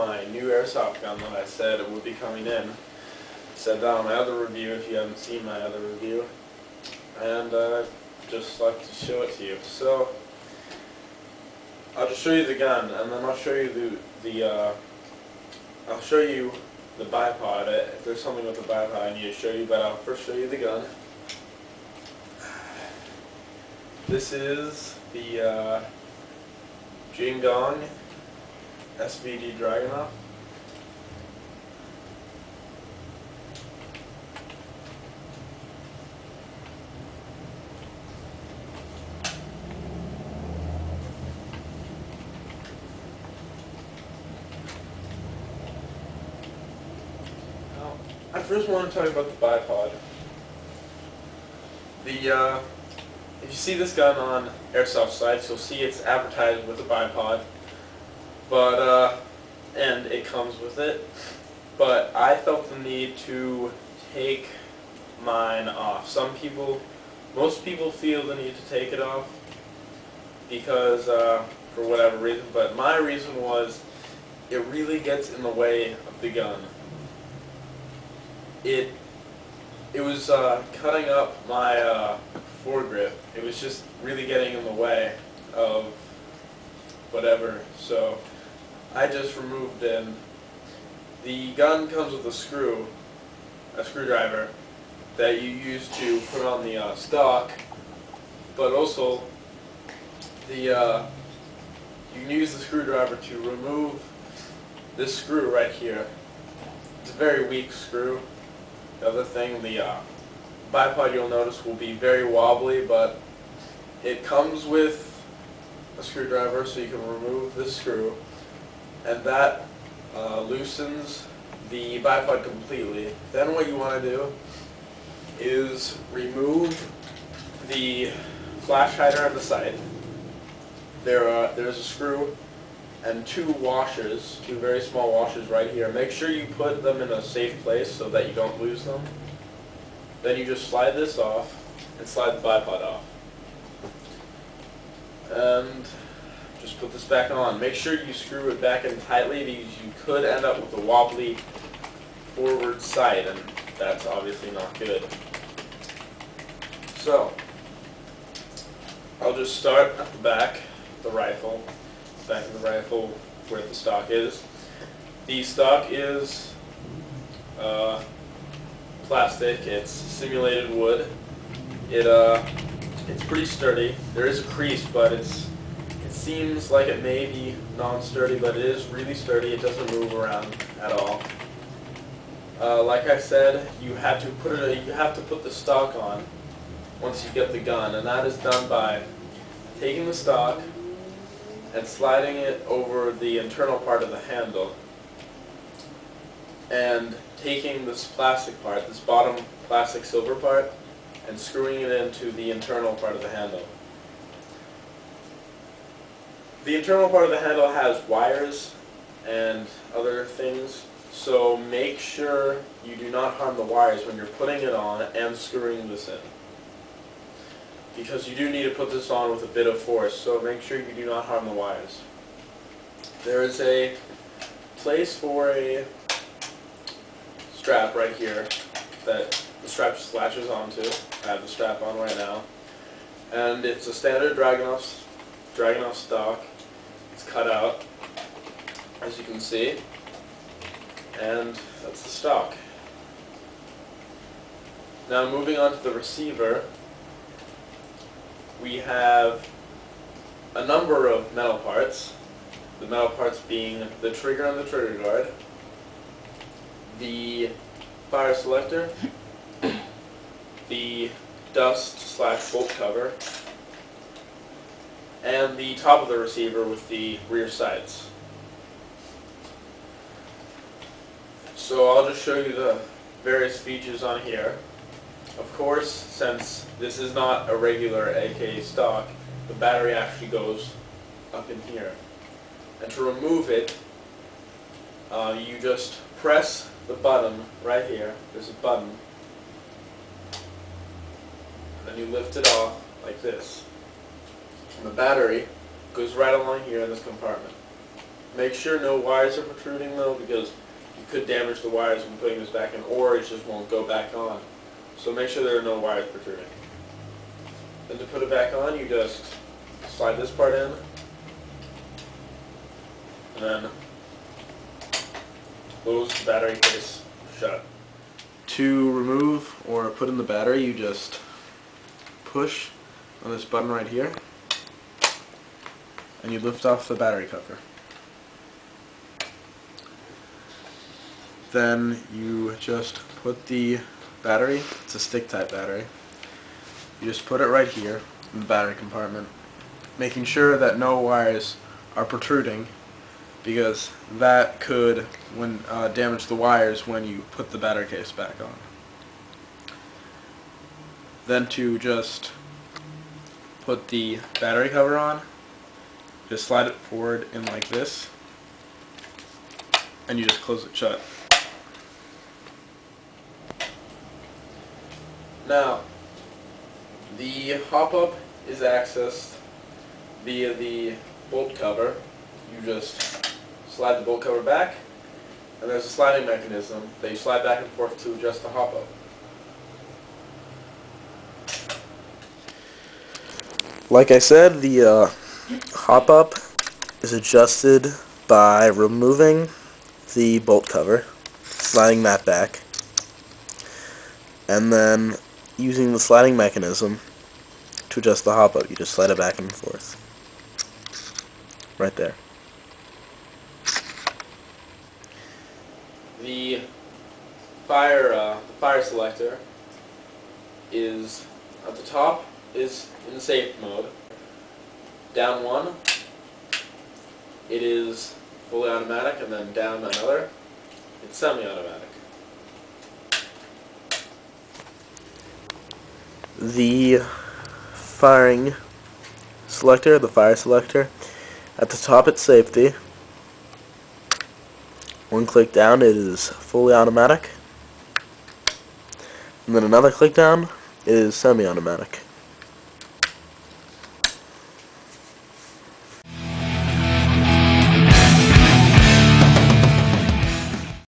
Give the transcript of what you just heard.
my new Airsoft gun that I said it would be coming in. I said that on my other review if you haven't seen my other review. And I'd just like to show it to you. So, I'll just show you the gun, and then I'll show you I'll show you the bipod. If there's something with the bipod I need to show you, but I'll first show you the gun. This is the Jing Gong SVD Dragunov. I first want to tell you about the bipod. If you see this gun on Airsoft sites, you'll see it's advertised with a bipod, and it comes with it. But I felt the need to take mine off. Most people feel the need to take it off because for whatever reason. But my reason was it really gets in the way of the gun. It was cutting up my foregrip. It was just really getting in the way of whatever. So I just removed it. The gun comes with a screwdriver that you use to put on the stock, but also you can use the screwdriver to remove this screw right here. It's a very weak screw. The other thing, the bipod, you'll notice, will be very wobbly, but it comes with a screwdriver, so you can remove this screw, and that loosens the bipod completely. Then what you want to do is remove the flash hider on the side. There's a screw and two very small washers right here. Make sure you put them in a safe place so that you don't lose them. Then you just slide this off and slide the bipod off. And just put this back on. Make sure you screw it back in tightly because you could end up with a wobbly forward sight, and that's obviously not good. So, I'll just start at the back, the rifle. Back of the rifle where the stock is. The stock is plastic. It's simulated wood. It's pretty sturdy. There is a crease, but it seems like it may be non-sturdy, but it is really sturdy. It doesn't move around at all. Like I said, you have to put the stock on once you get the gun, and that is done by taking the stock and sliding it over the internal part of the handle, and taking this plastic part, this bottom plastic silver part, and screwing it into the internal part of the handle. The internal part of the handle has wires and other things, so make sure you do not harm the wires when you're putting it on and screwing this in, because you do need to put this on with a bit of force, so make sure you do not harm the wires. There is a place for a strap right here that the strap just latches onto. I have the strap on right now. And it's a standard Dragunov stock. It's cut out, as you can see. And that's the stock. Now moving on to the receiver. We have a number of metal parts, the metal parts being the trigger and the trigger guard, the fire selector, the dust/bolt cover, and the top of the receiver with the rear sights. So I'll just show you the various features on here. Of course, since this is not a regular AK stock, the battery actually goes up in here. And to remove it, you just press the button right here. There's a button. And then you lift it off like this. And the battery goes right along here in this compartment. Make sure no wires are protruding though, because you could damage the wires when putting this back in, or it just won't go back on. So make sure there are no wires protruding. Then to put it back on, you just slide this part in, and then close the battery case shut. To remove or put in the battery, you just push on this button right here, and you lift off the battery cover. Then you just put the battery, it's a stick type battery, you just put it right here in the battery compartment, making sure that no wires are protruding, because that could damage the wires when you put the battery case back on. Then to just put the battery cover on, just slide it forward in like this, and you just close it shut. Now, the hop-up is accessed via the bolt cover. You just slide the bolt cover back, and there's a sliding mechanism that you slide back and forth to adjust the hop-up. Like I said, the hop-up is adjusted by removing the bolt cover, sliding that back, and then using the sliding mechanism to adjust the hop-up. You just slide it back and forth. Right there. The fire selector is at the top is in safe mode. Down one, it is fully automatic, and then down another, it's semi-automatic. The firing selector, the fire selector, at the top it's safety. One click down, it is fully automatic. And then another click down, it is semi-automatic.